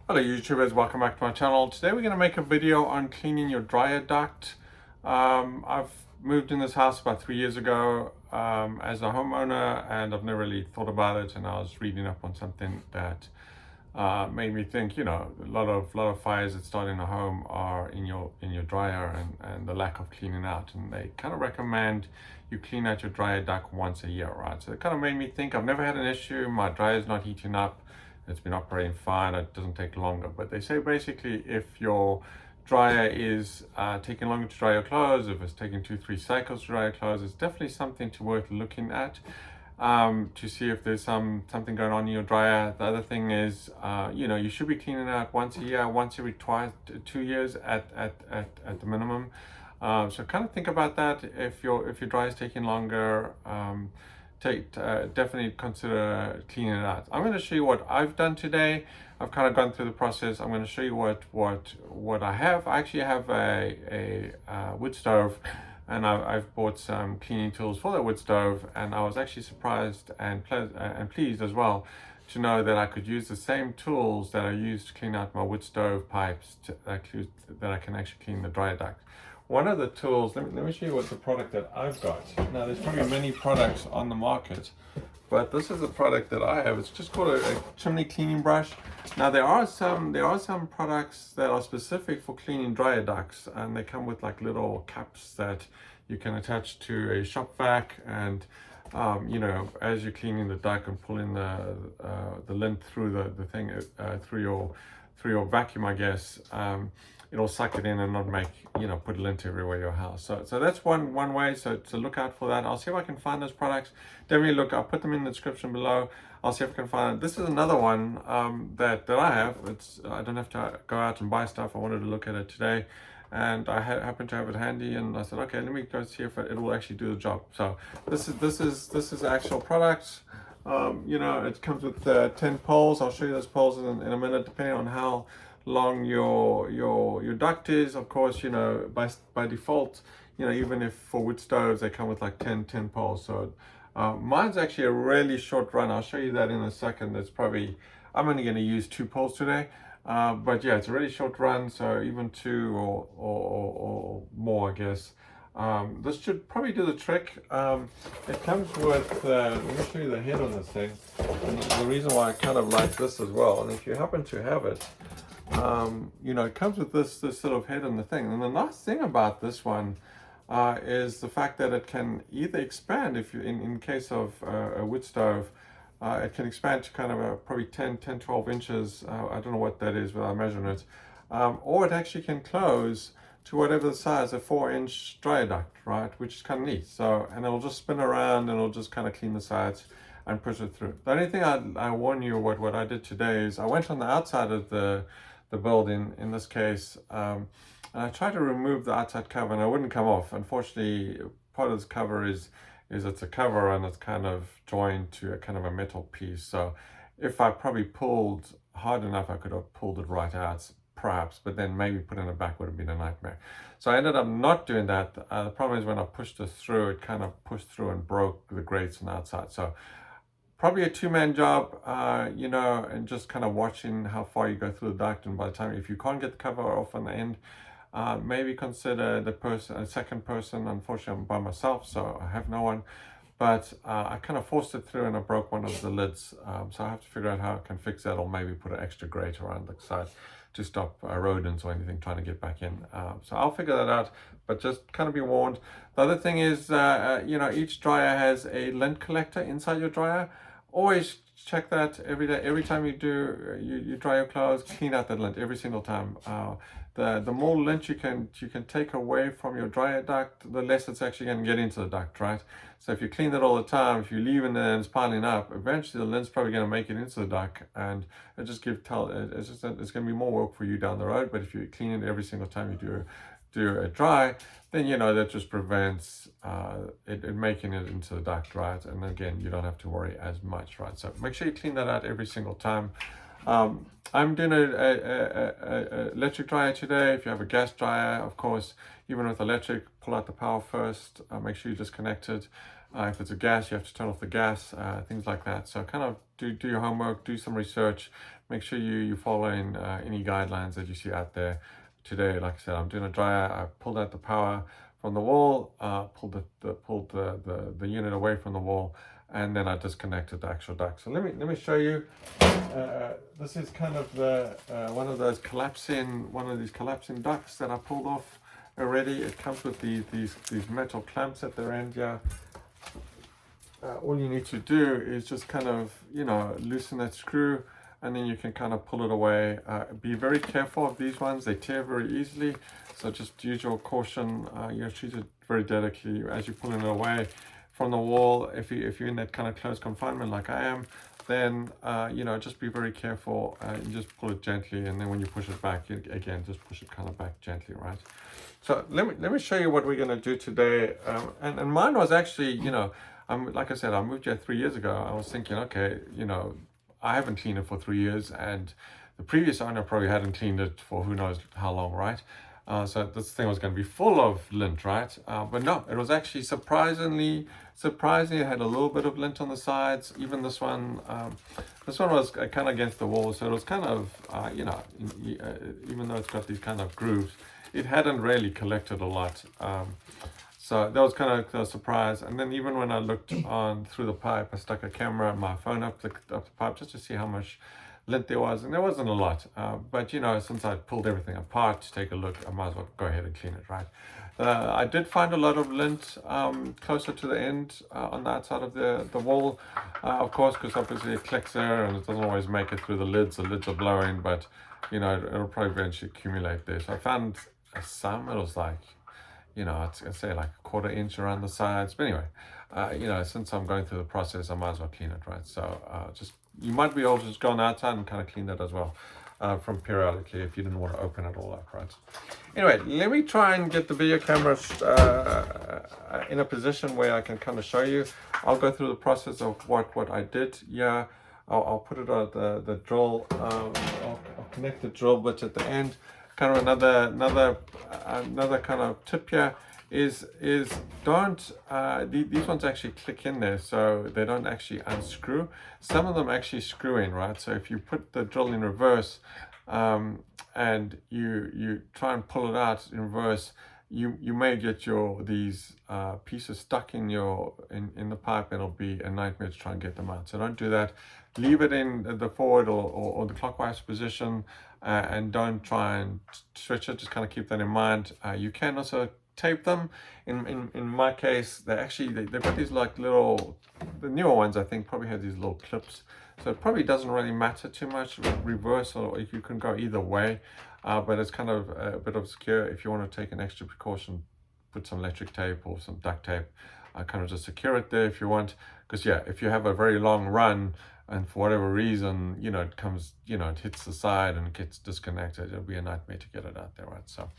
Hello YouTubers, welcome back to my channel. Today we're going to make a video on cleaning your dryer duct. I've moved in this house about 3 years ago as a homeowner, and I've never really thought about it, and I was reading up on something that made me think, a lot of fires that start in a home are in your dryer, and the lack of cleaning out, and they kind of recommend you clean out your dryer duct once a year, right? So it kind of made me think. I've never had an issue. My dryer's not heating up. It's been operating fine. It doesn't take longer. But they say basically if your dryer is taking longer to dry your clothes, if it's taking 2-3 cycles to dry your clothes, it's definitely something to worth looking at to see if there's something going on in your dryer. The other thing is, you should be cleaning out once a year, once every 2 years at the minimum. So kind of think about that. If your dryer is taking longer, definitely consider cleaning it out. I'm going to show you what I've done today. I've kind of gone through the process. I'm going to show you what I have. I actually have a wood stove, and I've bought some cleaning tools for the wood stove, and I was actually surprised and pleased as well to know that I could use the same tools that I use to clean out my wood stove pipes that I can actually clean the dryer duct. One of the tools, let me show you what the product that I've got. Now there's probably many products on the market, but this is a product that I have. It's just called a chimney cleaning brush. Now there are some products that are specific for cleaning dryer ducts, and they come with like little caps that you can attach to a shop vac, and as you're cleaning the duct and pulling the lint through the thing through your vacuum, I guess, it'll suck it in and not make, put lint everywhere your house. So that's one way. So look out for that. I'll see if I can find those products. Definitely look. I'll put them in the description below. I'll see if I can find it. This is another one that I have. I don't have to go out and buy stuff. I wanted to look at it today, and I happen to have it handy, and I said, okay, let me go see if it will actually do the job. So this is the actual product. It comes with 10 poles. I'll show you those poles in a minute, depending on how long your duct is. Of course, by default, even if for wood stoves they come with like 10 poles. So mine's actually a really short run. I'll show you that in a second. I'm only going to use 2 poles today, but yeah, it's a really short run, so even 2 or more, I guess. This should probably do the trick. It comes with, let me show you the head on this thing. And the reason why I kind of like this as well, and if you happen to have it, it comes with this sort of head on the thing. And the nice thing about this one is the fact that it can either expand, if you in case of a wood stove, it can expand to kind of probably 12 inches. I don't know what that is without measuring it. Or it actually can close to whatever the size, a 4-inch dryer duct, right? Which is kind of neat. So, and it'll just spin around, and it'll just kind of clean the sides and push it through. The only thing I warn you, what I did today is I went on the outside of the building, in this case, and I tried to remove the outside cover, and it wouldn't come off. Unfortunately, part of this cover is it's a cover, and it's kind of joined to a kind of a metal piece. So if I probably pulled hard enough, I could have pulled it right out, perhaps, but then maybe putting it back would have been a nightmare. So I ended up not doing that. The problem is when I pushed it through, it kind of pushed through and broke the grates on the outside. So probably a 2-man job, and just kind of watching how far you go through the duct. And by the time, if you can't get the cover off on the end, maybe consider a second person. Unfortunately, I'm by myself, so I have no one. But I kind of forced it through, and I broke one of the lids. So I have to figure out how I can fix that, or maybe put an extra grate around the side to stop rodents or anything trying to get back in. So I'll figure that out, but just kind of be warned. The other thing is, each dryer has a lint collector inside your dryer. Always check that every day. Every time you dry your clothes, clean out that lint every single time. The more lint you can take away from your dryer duct, the less it's actually going to get into the duct, right? So if you clean it all the time, if you leave it there and it's piling up, eventually the lint's probably going to make it into the duct, and it's going to be more work for you down the road. But if you clean it every single time you do a dry, then that just prevents it making it into the duct, right? And again, you don't have to worry as much, right? So make sure you clean that out every single time. I'm doing a electric dryer today. If you have a gas dryer, of course, even with electric, pull out the power first. Make sure you disconnect it. If it's a gas, you have to turn off the gas, things like that. So kind of do your homework, do some research, make sure you follow in any guidelines that you see out there. Today, like I said, I'm doing a dryer. I pulled out the power from the wall, pulled the unit away from the wall, and then I disconnected the actual duct. So let me show you. This is kind of the one of these collapsing ducts that I pulled off already. It comes with these metal clamps at their end here. All you need to do is just kind of, you know, loosen that screw, and then you can kind of pull it away. Be very careful of these ones. They tear very easily, so just use your caution. You treat it very delicately as you're pulling it away from the wall. If you're in that kind of close confinement like I am, then you know, just be very careful. You just pull it gently, and then when you push it back, again, just push it kind of back gently, right? So let me show you what we're going to do today. And mine was actually, you know, like I said, I moved here 3 years ago. I was thinking, okay, you know, I haven't cleaned it for 3 years, and the previous owner probably hadn't cleaned it for who knows how long, right? So this thing was going to be full of lint, right? But no, it was actually surprisingly, it had a little bit of lint on the sides. Even this one was kind of against the wall, so it was kind of, you know, even though it's got these kind of grooves, it hadn't really collected a lot. So that was kind of a surprise. And then even when I looked on through the pipe, I stuck a camera and my phone up the pipe just to see how much lint there was, and there wasn't a lot. But you know, since I pulled everything apart to take a look, I might as well go ahead and clean it, right? I did find a lot of lint closer to the end on the outside of the wall, of course, because obviously it clicks there and it doesn't always make it through the lids. The lids are blowing, but you know, it'll probably eventually accumulate there. So I found some. It was like, you know, I'd say like a 1/4 inch around the sides. But anyway, you know, since I'm going through the process, I might as well clean it, right? So just, you might be able to just go on the outside and kind of clean that as well from periodically if you didn't want to open it all up, right? Anyway, let me try and get the video camera in a position where I can kind of show you. I'll go through the process of what I did. Yeah, I'll put it on the drill. I'll connect the drill bits at the end. Kind of another kind of tip here is don't these ones actually click in there, so they don't actually unscrew. Some of them actually screw in, right? So if you put the drill in reverse and you try and pull it out in reverse, you may get these pieces stuck in the pipe, and it'll be a nightmare to try and get them out. So don't do that. Leave it in the forward or the clockwise position, and don't try and switch it. Just kind of keep that in mind. You can also tape them. In my case, they've got these like little, the newer ones I think probably have these little clips, so it probably doesn't really matter too much, reverse, or you can go either way. But it's kind of a bit obscure. If you want to take an extra precaution, put some electric tape or some duct tape, kind of just secure it there if you want. Because yeah, if you have a very long run and for whatever reason, you know, it comes, you know, it hits the side and it gets disconnected, it'll be a nightmare to get it out there, right? So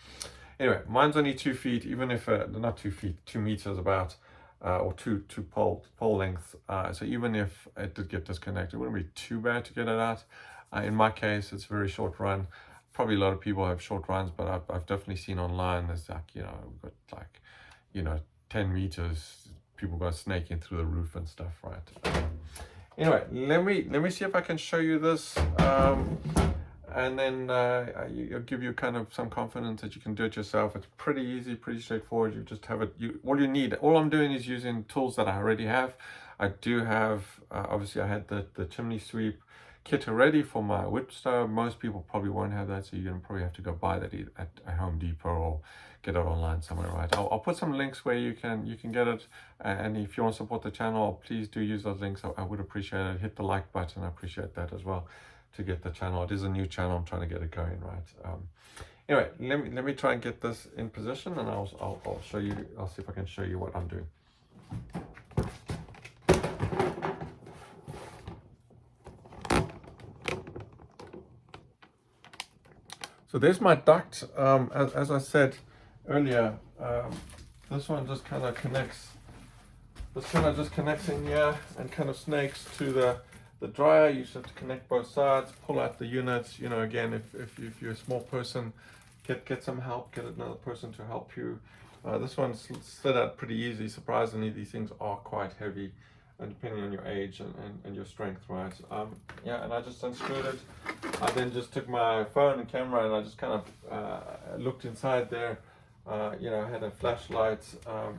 anyway, mine's only 2 feet, even if not 2 feet, 2 meters about, or two pole length. So even if it did get disconnected, it wouldn't be too bad to get it out. In my case, it's a very short run. Probably a lot of people have short runs, but I've definitely seen online there's like, you know, we've got like, you know, 10 meters, people go snaking through the roof and stuff, right? Anyway, let me see if I can show you this, and then I'll give you kind of some confidence that you can do it yourself. It's pretty easy, pretty straightforward. You just have it. All I'm doing is using tools that I already have. I do have, obviously I had the chimney sweep kit already for my wood stove. Most people probably won't have that, so you're gonna probably have to go buy that at Home Depot or get it online somewhere, right? I'll put some links where you can get it, and if you want to support the channel, please do use those links. I would appreciate it. Hit the like button, I appreciate that as well, to get the channel. It is a new channel, I'm trying to get it going, right? Anyway, let me try and get this in position, and I'll show you. I'll see if I can show you what I'm doing. So there's my duct. As I said earlier, this one just kind of connects. This kind of just connects in here and kind of snakes to the dryer. You just have to connect both sides, pull out the units. You know, again, if you're a small person, get some help. Get another person to help you. This one slid out pretty easy. Surprisingly, these things are quite heavy. and depending on your age and your strength, right? Yeah, and I just unscrewed it. I then just took my phone and camera and I just kind of looked inside there. You know, I had a flashlight,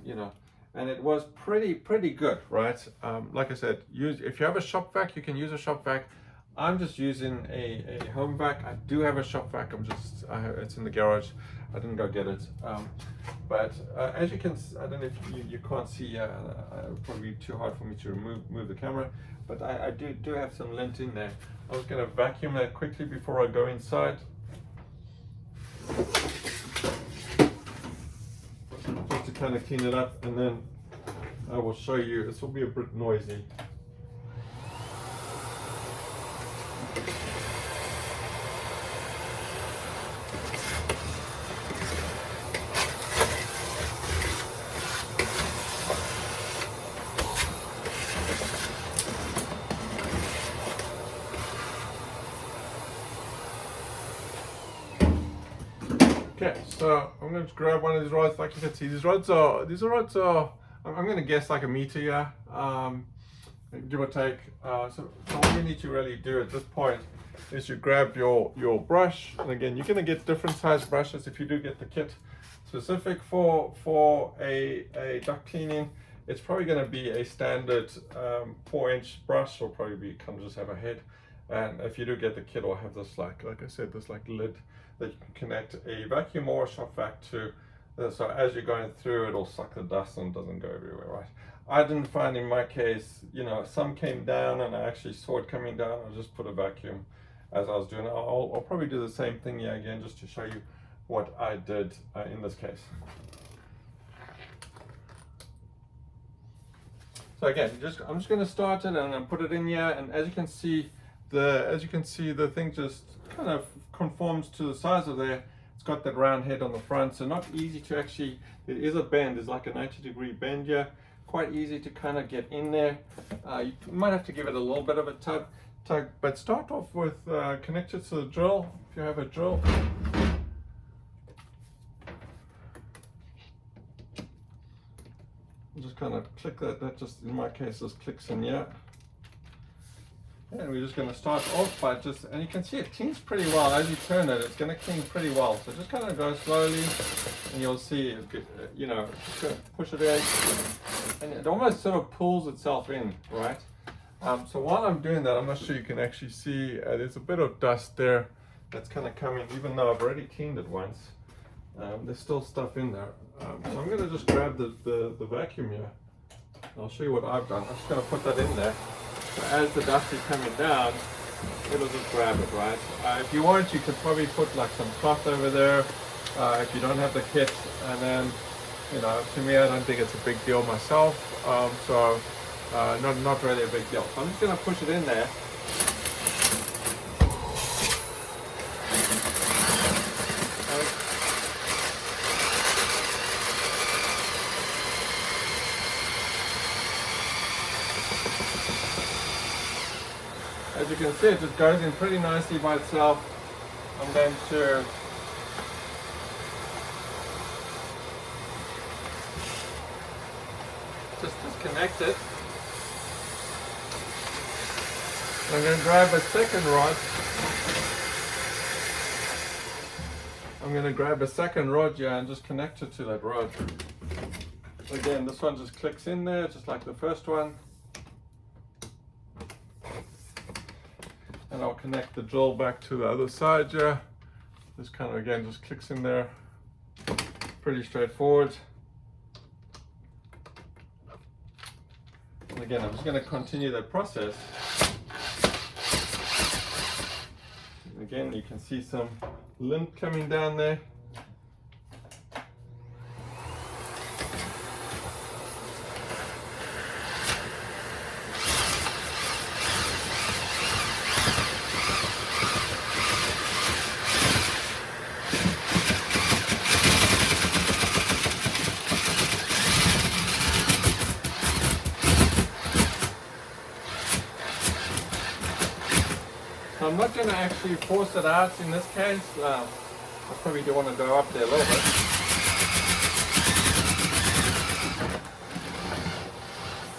you know, and it was pretty good, right? Like I said, if you have a shop vac, you can use a shop vac. I'm just using a home vac. I do have a shop vac. It's in the garage. I didn't go get it. But as you can, I don't know if you can't see. It would probably be too hard for me to move the camera. But I do have some lint in there. I was going to vacuum that quickly before I go inside. Just to kind of clean it up, and then I will show you. This will be a bit noisy. Okay, so I'm going to grab one of these rods. Like you can see, these rods are, I'm going to guess like a meter, yeah, give or take. So all you need to really do at this point is you grab your brush, and again, you're going to get different size brushes if you do get the kit specific for a duct cleaning. It's probably going to be a standard 4-inch brush, or probably be kind of just have a head. And if you do get the kit, or have this like I said, this like lid that you can connect a vacuum or a shop vac to. So as you're going through, it'll suck the dust and doesn't go everywhere, right? I didn't find in my case, you know, some came down and I actually saw it coming down. I just put a vacuum as I was doing it. I'll probably do the same thing here again, just to show you what I did in this case. So again, I'm just going to start it and then put it in here, and as you can see, the thing just kind of conforms to the size of there. It's got that round head on the front, so not easy to actually, there is a bend, there's like a 90-degree bend here, quite easy to kind of get in there. You might have to give it a little bit of a tug, but start off with connect it to the drill, if you have a drill. Just kind of click that just in my case just clicks in here. And we're just going to start off by and you can see it cleans pretty well. As you turn it, it's going to clean pretty well. So just kind of go slowly, and you'll see, you know, just going to push it in, and it almost sort of pulls itself in, right? So while I'm doing that, I'm not sure you can actually see, there's a bit of dust there that's kind of coming, even though I've already cleaned it once. There's still stuff in there. So I'm going to just grab the vacuum here. I'll show you what I've done. I'm just going to put that in there. So as the dust is coming down, it'll just grab it, right? If you want, you could probably put like some cloth over there if you don't have the kit. And then, you know, to me, I don't think it's a big deal myself. Not really a big deal. So I'm just going to push it in there. As you can see, it just goes in pretty nicely by itself. I'm going to just disconnect it. I'm going to grab a second rod. I'm going to grab a second rod here and just connect it to that rod. Again, this one just clicks in there, just like the first one. And I'll connect the drill back to the other side here. This kind of, again, just clicks in there. Pretty straightforward. And again, I'm just going to continue that process. And again, you can see some lint coming down there. I'm not going to actually force it out in this case. I probably do want to go up there a little bit.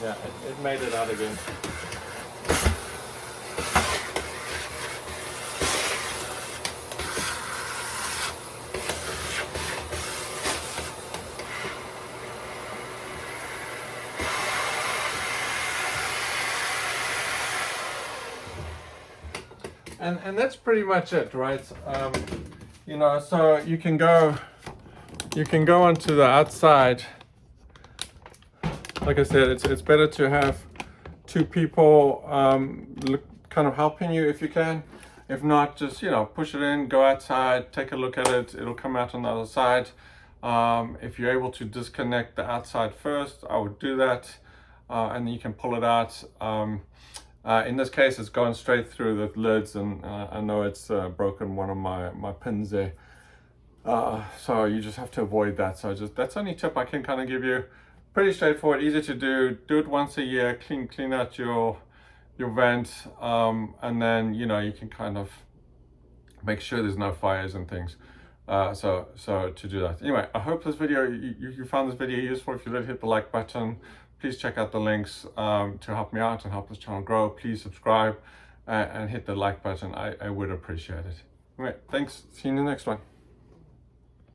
Yeah, it made it out again. And that's pretty much it, right? You know, so you can go onto the outside. Like I said, it's better to have two people kind of helping you if you can. If not, just, you know, push it in, go outside, take a look at it. It'll come out on the other side. If you're able to disconnect the outside first, I would do that, and then you can pull it out. In this case, it's going straight through the lids, and I know it's broken one of my pins there. So you just have to avoid that. So that's the only tip I can kind of give you. Pretty straightforward, easy to do. Do it once a year. Clean out your vent, and then, you know, you can kind of make sure there's no fires and things. So to do that. Anyway, I hope this video, you found this video useful. If you did, hit the like button. Please check out the links to help me out and help this channel grow. Please subscribe and hit the like button. I would appreciate it. Anyway, thanks. See you in the next one.